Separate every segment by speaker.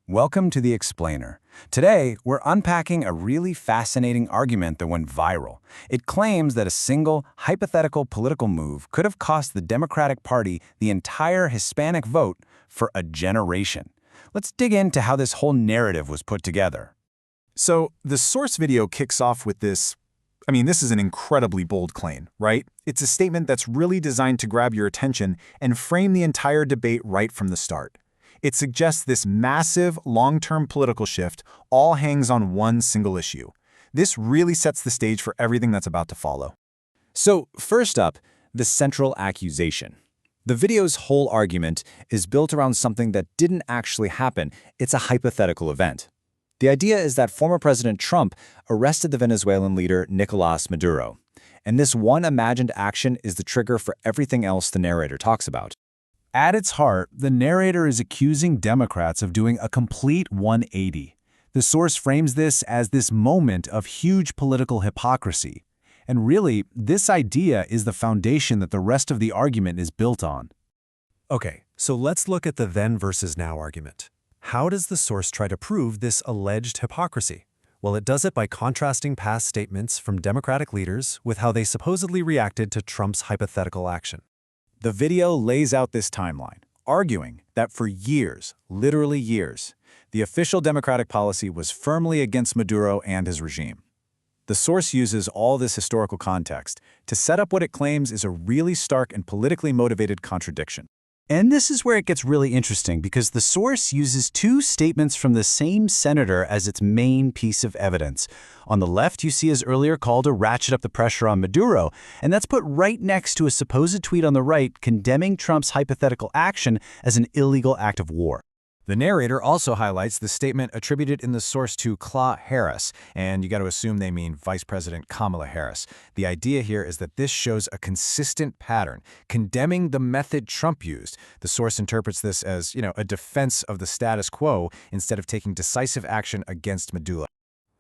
Speaker 1: Welcome to The Explainer. Today, we're unpacking a really fascinating argument that went viral. It claims that a single, hypothetical political move could have cost the Democratic Party the entire Hispanic vote for a generation. Let's dig into how this whole narrative was put together.
Speaker 2: So, the source video kicks off with this is an incredibly bold claim, right? It's a statement that's really designed to grab your attention and frame the entire debate right from the start. It suggests this massive, long-term political shift all hangs on one single issue. This really sets the stage for everything that's about to follow.
Speaker 1: So, first up, the central accusation. The video's whole argument is built around something that didn't actually happen. It's a hypothetical event. The idea is that former President Trump arrested the Venezuelan leader Nicolás Maduro. And this one imagined action is the trigger for everything else the narrator talks about. At its heart, the narrator is accusing Democrats of doing a complete 180. The source frames this as this moment of huge political hypocrisy. And really, this idea is the foundation that the rest of the argument is built on.
Speaker 3: Okay, so let's look at the then versus now argument. How does the source try to prove this alleged hypocrisy? Well, it does it by contrasting past statements from Democratic leaders with how they supposedly reacted to Trump's hypothetical action.
Speaker 1: The video lays out this timeline, arguing that for years, literally years, the official Democratic policy was firmly against Maduro and his regime. The source uses all this historical context to set up what it claims is a really stark and politically motivated contradiction. And this is where it gets really interesting because the source uses two statements from the same senator as its main piece of evidence. On the left, you see his earlier call to ratchet up the pressure on Maduro, and that's put right next to a supposed tweet on the right condemning Trump's hypothetical action as an illegal act of war. The narrator also highlights the statement attributed in the source to Kamala Harris, and you got to assume they mean Vice President Kamala Harris. The idea here is that this shows a consistent pattern, condemning the method Trump used. The source interprets this as, a defense of the status quo instead of taking decisive action against Maduro.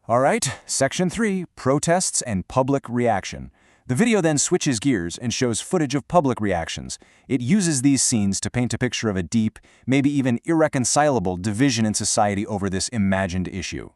Speaker 1: All right, Section 3, protests and public reaction. The video then switches gears and shows footage of public reactions. It uses these scenes to paint a picture of a deep, maybe even irreconcilable division in society over this imagined issue.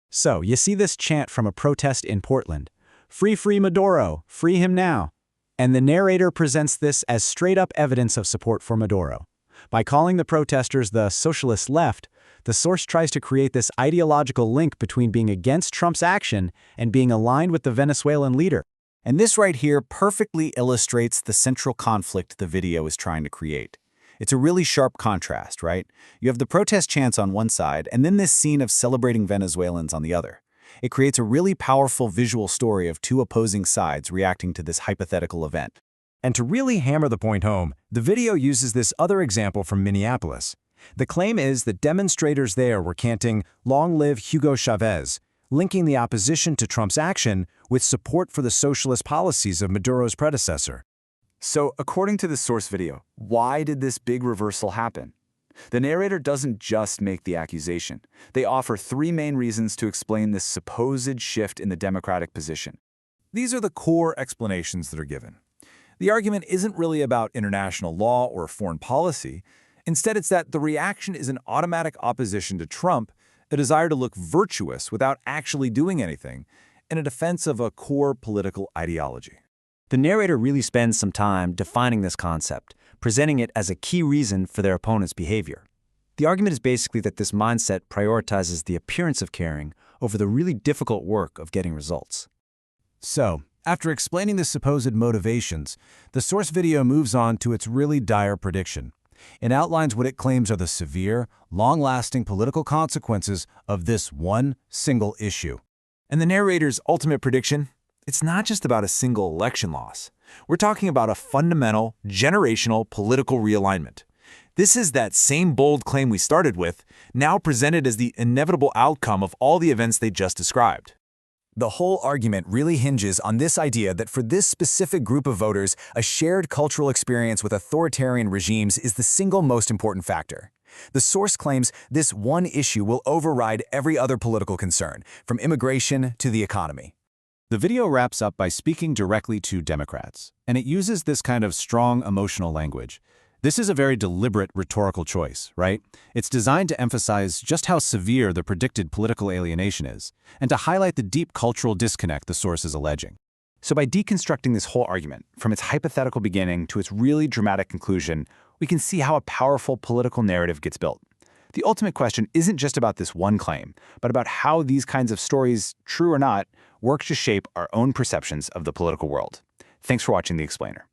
Speaker 1: So, you see this chant from a protest in Portland. Free, free Maduro, free him now. And the narrator presents this as straight-up evidence of support for Maduro. By calling the protesters the socialist left, the source tries to create this ideological link between being against Trump's action and being aligned with the Venezuelan leader. And this right here perfectly illustrates the central conflict the video is trying to create. It's a really sharp contrast, right? You have the protest chants on one side, and then this scene of celebrating Venezuelans on the other. It creates a really powerful visual story of two opposing sides reacting to this hypothetical event. And to really hammer the point home, the video uses this other example from Minneapolis. The claim is that demonstrators there were chanting, "Long live Hugo Chavez," linking the opposition to Trump's action with support for the socialist policies of Maduro's predecessor. So, according to the source video, why did this big reversal happen? The narrator doesn't just make the accusation. They offer three main reasons to explain this supposed shift in the Democratic position. These are the core explanations that are given. The argument isn't really about international law or foreign policy. Instead, it's that the reaction is an automatic opposition to Trump, a desire to look virtuous without actually doing anything, and a defense of a core political ideology. The narrator really spends some time defining this concept, presenting it as a key reason for their opponent's behavior. The argument is basically that this mindset prioritizes the appearance of caring over the really difficult work of getting results. So, after explaining the supposed motivations, the source video moves on to its really dire prediction. It outlines what it claims are the severe, long-lasting political consequences of this one single issue. And the narrator's ultimate prediction? It's not just about a single election loss. We're talking about a fundamental, generational political realignment. This is that same bold claim we started with, now presented as the inevitable outcome of all the events they just described. The whole argument really hinges on this idea that for this specific group of voters, a shared cultural experience with authoritarian regimes is the single most important factor. The source claims this one issue will override every other political concern, from immigration to the economy. The video wraps up by speaking directly to Democrats, and it uses this kind of strong emotional language. This is a very deliberate rhetorical choice, right? It's designed to emphasize just how severe the predicted political alienation is, and to highlight the deep cultural disconnect the source is alleging. So by deconstructing this whole argument, from its hypothetical beginning to its really dramatic conclusion, we can see how a powerful political narrative gets built. The ultimate question isn't just about this one claim, but about how these kinds of stories, true or not, work to shape our own perceptions of the political world. Thanks for watching The Explainer.